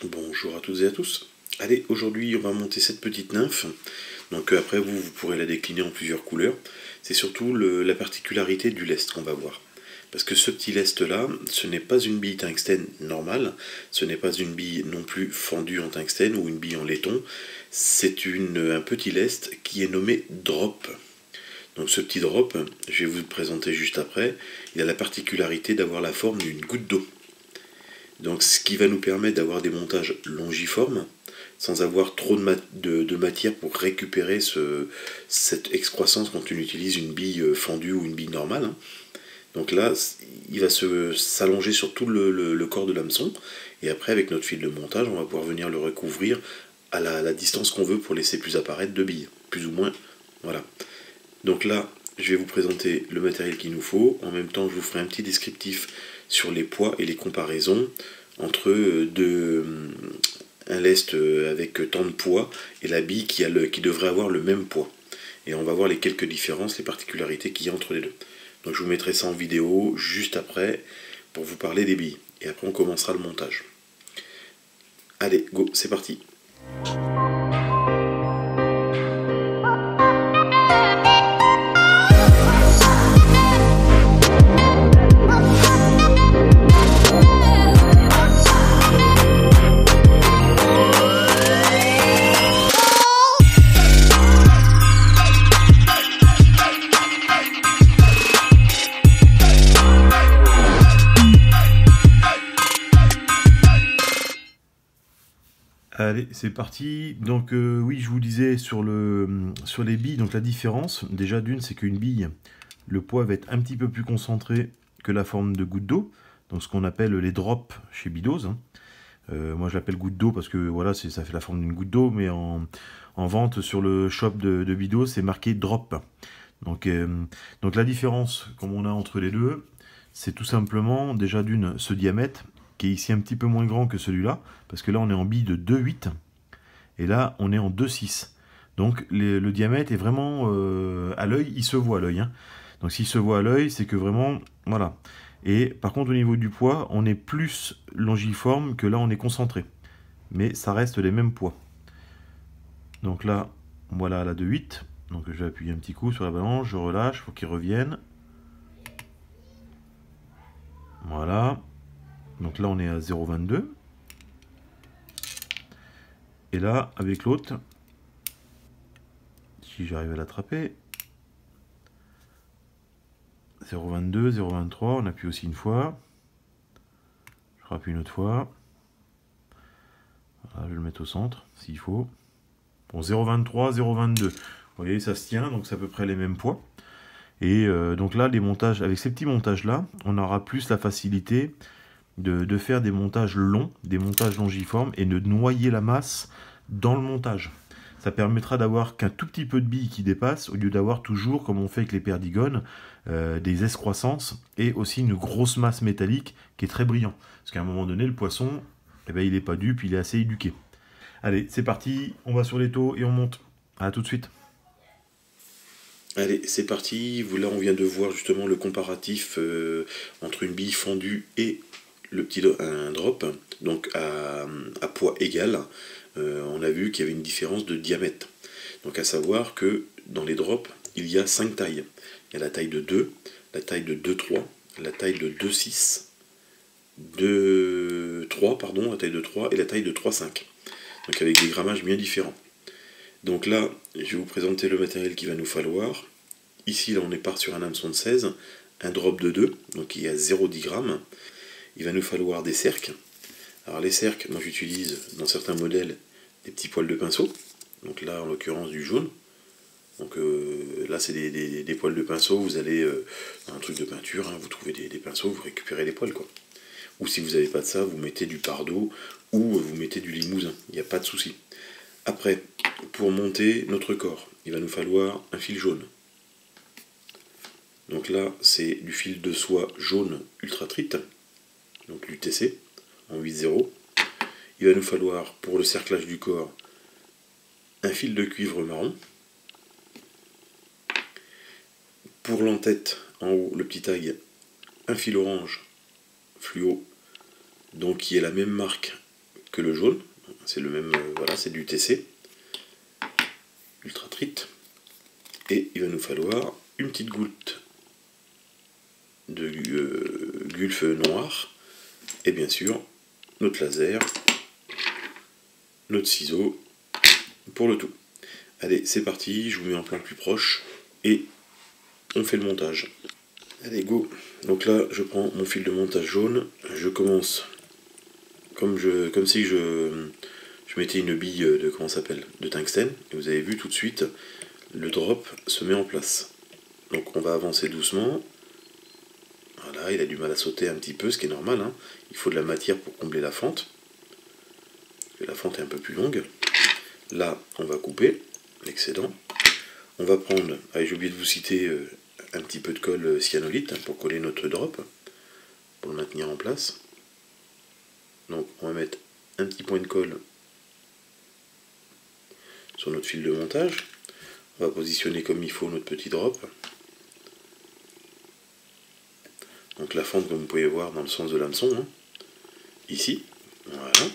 Bonjour à toutes et à tous. Allez, aujourd'hui on va monter cette petite nymphe. Donc après vous pourrez la décliner en plusieurs couleurs. C'est surtout la particularité du lest qu'on va voir. Parce que ce petit lest là, ce n'est pas une bille tungstène normale, ce n'est pas une bille non plus fendue en tungstène ou une bille en laiton, c'est un petit lest qui est nommé drop. Donc ce petit drop, je vais vous le présenter juste après, il a la particularité d'avoir la forme d'une goutte d'eau. Donc ce qui va nous permettre d'avoir des montages longiformes, sans avoir trop de matière pour récupérer cette excroissance quand on utilise une bille fendue ou une bille normale. Donc là, il va s'allonger sur tout le corps de l'hameçon, et après avec notre fil de montage, on va pouvoir venir le recouvrir à la distance qu'on veut pour laisser plus apparaître de billes, plus ou moins, voilà. Donc là, je vais vous présenter le matériel qu'il nous faut. En même temps, je vous ferai un petit descriptif sur les poids et les comparaisons entre un lest avec tant de poids et la bille qui devrait avoir le même poids. Et on va voir les quelques différences, les particularités qu'il y a entre les deux. Donc je vous mettrai ça en vidéo juste après pour vous parler des billes. Et après on commencera le montage. Allez, go, c'est parti. Allez, c'est parti. Donc oui, je vous disais sur les billes, donc la différence, déjà d'une, c'est qu'une bille, le poids va être un petit peu plus concentré que la forme de goutte d'eau, donc ce qu'on appelle les drops chez Bidose. Moi je l'appelle goutte d'eau parce que voilà, ça fait la forme d'une goutte d'eau, mais en vente sur le shop de Bidose, c'est marqué drop. Donc la différence, comme on a entre les deux, c'est tout simplement déjà d'une, ce diamètre, qui est ici un petit peu moins grand que celui-là, parce que là on est en bille de 2,8 et là on est en 2,6. Donc le diamètre est vraiment à l'œil, il se voit à l'œil. Hein. Donc s'il se voit à l'œil, c'est que vraiment, voilà. Et par contre au niveau du poids, on est plus longiforme que là on est concentré. Mais ça reste les mêmes poids. Donc là, voilà la 2,8. Donc je vais appuyer un petit coup sur la balance, je relâche, il faut qu'il revienne. Voilà. Donc là, on est à 0,22. Et là, avec l'autre, si j'arrive à l'attraper, 0,22, 0,23, on appuie aussi une fois. Je rappuie une autre fois. Voilà, je vais le mettre au centre, s'il faut. Bon, 0,23, 0,22. Vous voyez, ça se tient, donc c'est à peu près les mêmes poids. Et donc là, les montages, avec ces petits montages-là, on aura plus la facilité de faire des montages longs, des montages longiformes et de noyer la masse dans le montage. Ça permettra d'avoir qu'un tout petit peu de billes qui dépasse au lieu d'avoir toujours, comme on fait avec les perdigones, des excroissances et aussi une grosse masse métallique qui est très brillant. Parce qu'à un moment donné, le poisson, eh ben, il n'est pas dupe, il est assez éduqué. Allez, c'est parti, on va sur les taux et on monte. À tout de suite. Allez, c'est parti. Là, on vient de voir justement le comparatif entre une bille fendue et un drop, donc à poids égal. On a vu qu'il y avait une différence de diamètre. Donc à savoir que dans les drops, il y a 5 tailles. Il y a la taille de 2, la taille de 2,3, la taille de 2,6, 2,3, pardon, la taille de 3 et la taille de 3,5. Donc avec des grammages bien différents. Donc là, je vais vous présenter le matériel qu'il va nous falloir. Ici, là, on part sur un hameçon de 16, un drop de 2, donc il y a 0,10 grammes. Il va nous falloir des cercles. Alors les cercles, moi j'utilise dans certains modèles des petits poils de pinceau. Donc là en l'occurrence du jaune. Donc là c'est des poils de pinceau. Vous allez dans un truc de peinture, hein, vous trouvez des pinceaux, vous récupérez les poils quoi. Ou si vous n'avez pas de ça, vous mettez du Pardot ou vous mettez du Limousin. Il n'y a pas de souci. Après, pour monter notre corps, il va nous falloir un fil jaune. Donc là c'est du fil de soie jaune Ultra Trite. Donc l'UTC en 8,0. Il va nous falloir pour le cerclage du corps un fil de cuivre marron. Pour l'entête en haut, le petit tag, un fil orange fluo, donc qui est la même marque que le jaune. C'est le même, voilà, c'est du TC. Ultra Trit. Et il va nous falloir une petite goutte de gulf noir. Et bien sûr, notre laser, notre ciseau pour le tout. Allez, c'est parti, je vous mets en plan plus proche et on fait le montage. Allez, go. Donc là, je prends mon fil de montage jaune, je commence comme si je mettais une bille de, comment ça s'appelle, de tungstène, et vous avez vu tout de suite, le drop se met en place. Donc on va avancer doucement. Voilà, il a du mal à sauter un petit peu, ce qui est normal, hein. Il faut de la matière pour combler la fente. La fente est un peu plus longue. Là, on va couper l'excédent. On va prendre, allez, j'ai oublié de vous citer un petit peu de colle cyanolite, hein, pour coller notre drop, pour le maintenir en place. Donc on va mettre un petit point de colle sur notre fil de montage. On va positionner comme il faut notre petit drop. Donc la fente, comme vous pouvez voir, dans le sens de l'hameçon, hein, ici. Voilà.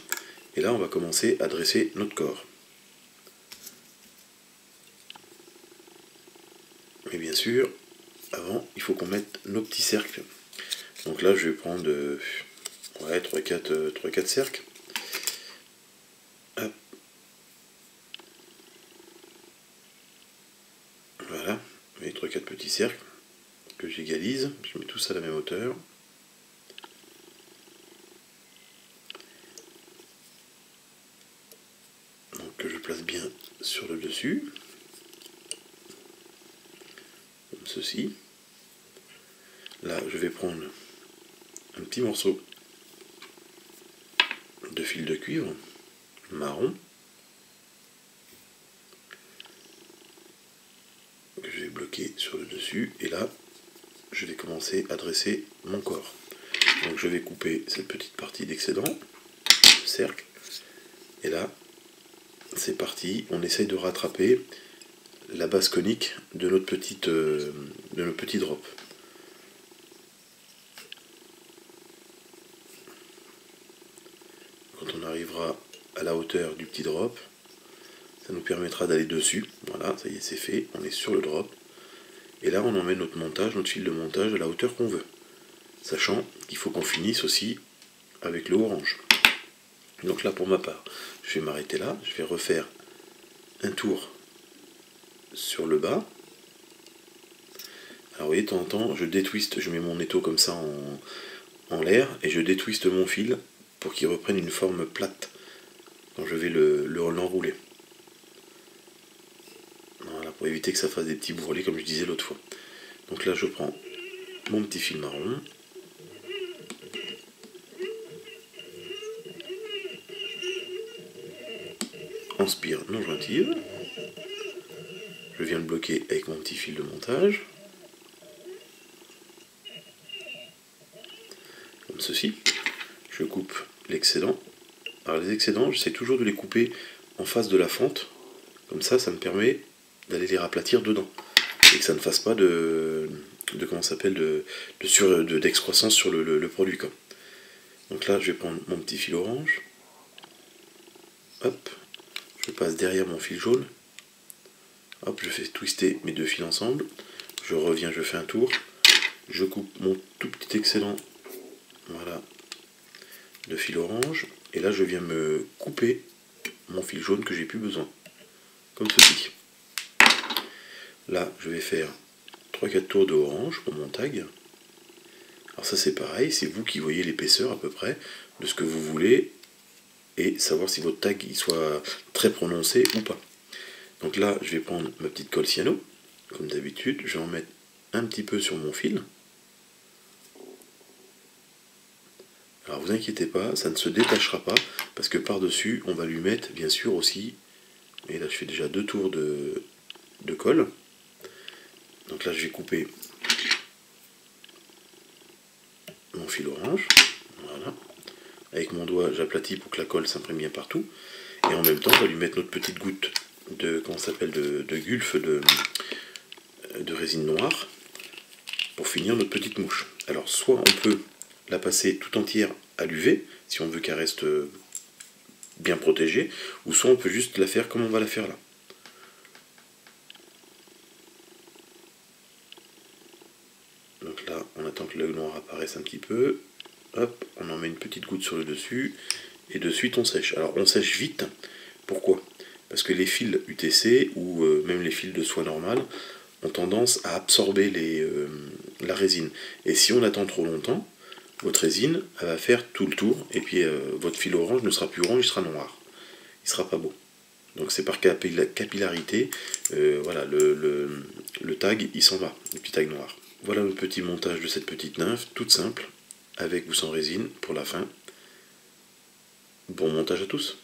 Et là, on va commencer à dresser notre corps. Et bien sûr, avant, il faut qu'on mette nos petits cercles. Donc là, je vais prendre 3-4 cercles. Hop. Voilà, et 3-4 petits cercles que j'égalise. Je mets tous à la même hauteur. Donc que je place bien sur le dessus. Comme ceci. Là, je vais prendre un petit morceau de fil de cuivre marron que je vais bloquer sur le dessus, et là je vais commencer à dresser mon corps. Donc je vais couper cette petite partie d'excédent, le cercle, et là c'est parti, on essaye de rattraper la base conique de notre petit drop. Quand on arrivera à la hauteur du petit drop, ça nous permettra d'aller dessus. Voilà, ça y est, c'est fait, on est sur le drop. Et là, on emmène notre montage, notre fil de montage à la hauteur qu'on veut. Sachant qu'il faut qu'on finisse aussi avec le orange. Donc là, pour ma part, je vais m'arrêter là. Je vais refaire un tour sur le bas. Alors vous voyez, de temps en temps, je détwiste, je mets mon étau comme ça en l'air, et je détwiste mon fil pour qu'il reprenne une forme plate quand je vais l'enrouler. Voilà, pour éviter que ça fasse des petits bourrelets comme je disais l'autre fois. Donc là, je prends mon petit fil marron. Inspire non jointive. Je viens le bloquer avec mon petit fil de montage. Comme ceci. Je coupe l'excédent. Alors les excédents, j'essaie toujours de les couper en face de la fente. Comme ça, ça me permet d'aller les raplatir dedans. Et que ça ne fasse pas d'excroissance sur le produit, quoi. Donc là, je vais prendre mon petit fil orange. Hop. Je passe derrière mon fil jaune. Hop, je fais twister mes deux fils ensemble. Je reviens, je fais un tour. Je coupe mon tout petit excédent. Voilà. De fil orange. Et là, je viens me couper mon fil jaune que j'ai plus besoin. Comme ceci. Là, je vais faire 3-4 tours de orange pour mon tag. Alors ça, c'est pareil. C'est vous qui voyez l'épaisseur à peu près de ce que vous voulez et savoir si votre tag il soit très prononcé ou pas. Donc là, je vais prendre ma petite colle cyano, comme d'habitude. Je vais en mettre un petit peu sur mon fil. Alors vous inquiétez pas, ça ne se détachera pas, parce que par-dessus, on va lui mettre, bien sûr, aussi, et là je fais déjà 2 tours de colle. Donc là, je vais couper mon fil orange. Voilà. Avec mon doigt, j'aplatis pour que la colle s'imprime bien partout. Et en même temps, on va lui mettre notre petite goutte de, comment ça s'appelle, de gulf de résine noire pour finir notre petite mouche. Alors, soit on peut la passer tout entière à l'UV, si on veut qu'elle reste bien protégée, ou soit on peut juste la faire comme on va la faire là. Donc là, on attend que l'œil noir apparaisse un petit peu. Hop, on en met une petite goutte sur le dessus. Et de suite, on sèche. Alors, on sèche vite. Pourquoi? Parce que les fils UTC, ou même les fils de soie normale, ont tendance à absorber la résine. Et si on attend trop longtemps, votre résine, elle va faire tout le tour. Et puis, votre fil orange ne sera plus orange, il sera noir. Il sera pas beau. Donc c'est par capillarité, voilà, le tag, il s'en va, le petit tag noir. Voilà le petit montage de cette petite nymphe, toute simple, avec ou sans résine, pour la fin. Bon montage à tous!